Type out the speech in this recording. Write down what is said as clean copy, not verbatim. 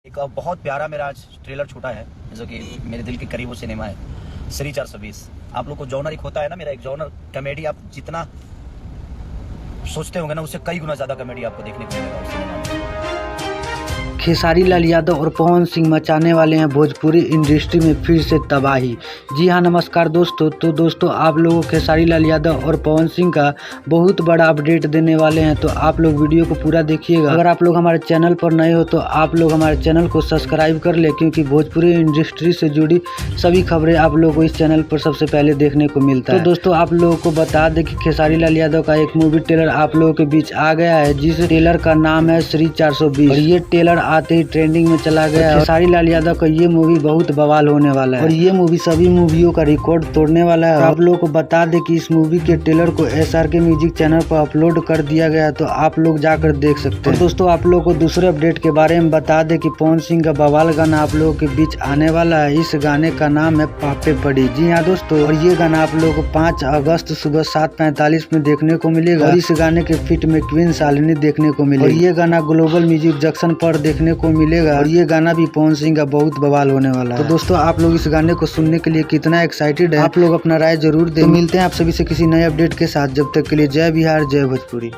एक बहुत प्यारा मेरा आज ट्रेलर छूटा है जो कि मेरे दिल के करीब वो सिनेमा है श्री 420। आप लोग को जॉनर एक होता है ना, मेरा एक जॉनर कॉमेडी, आप जितना सोचते होंगे ना उससे कई गुना ज्यादा कॉमेडी आपको देखने को मिलेगा उस सिनेमा में। खेसारी लाल यादव और पवन सिंह मचाने वाले हैं भोजपुरी इंडस्ट्री में फिर से तबाही। जी हाँ, नमस्कार दोस्तों। तो दोस्तों, आप लोगों को खेसारी लाल यादव और पवन सिंह का बहुत बड़ा अपडेट देने वाले हैं, तो आप लोग वीडियो को पूरा देखिएगा। अगर आप लोग हमारे चैनल पर नए हो तो आप लोग हमारे चैनल को सब्सक्राइब कर ले, क्योंकि भोजपुरी इंडस्ट्री से जुड़ी सभी खबरें आप लोगों को इस चैनल पर सबसे पहले देखने को मिलता है। तो दोस्तों, आप लोगों को बता दें कि खेसारी लाल यादव का एक मूवी ट्रेलर आप लोगों के बीच आ गया है, जिस ट्रेलर का नाम है श्री 420 और ये ट्रेलर आते ही ट्रेंडिंग में चला गया है। खेसारी लाल यादव का ये मूवी बहुत बवाल होने वाला है और ये मूवी सभी मूवियों का रिकॉर्ड तोड़ने वाला है। आप लोगों को बता दें कि इस मूवी के ट्रेलर को SRK म्यूजिक चैनल पर अपलोड कर दिया गया है, तो आप लोग जाकर देख सकते हैं। और दोस्तों, आप लोगों को दूसरे अपडेट के बारे में बता दें कि पवन सिंह का बवाल गाना आप लोगों के बीच आने वाला है। इस गाने का नाम है पापे पड़ी। जी हाँ दोस्तों, और ये गाना आप लोगों को 5 अगस्त सुबह 7:45 में देखने को मिलेगा और इस गाने के फिट में क्वीन शालिनी देखने को मिलेगी। और ये गाना ग्लोबल म्यूजिक जंक्शन पर देखने को मिलेगा और ये गाना भी पवन सिंह का बहुत बवाल होने वाला है। तो दोस्तों, आप लोग इस गाने को सुनने के लिए कितना एक्साइटेड है, आप लोग अपना राय जरूर दें। तो मिलते हैं आप सभी से किसी नए अपडेट के साथ। जब तक के लिए जय बिहार, जय भोजपुरी।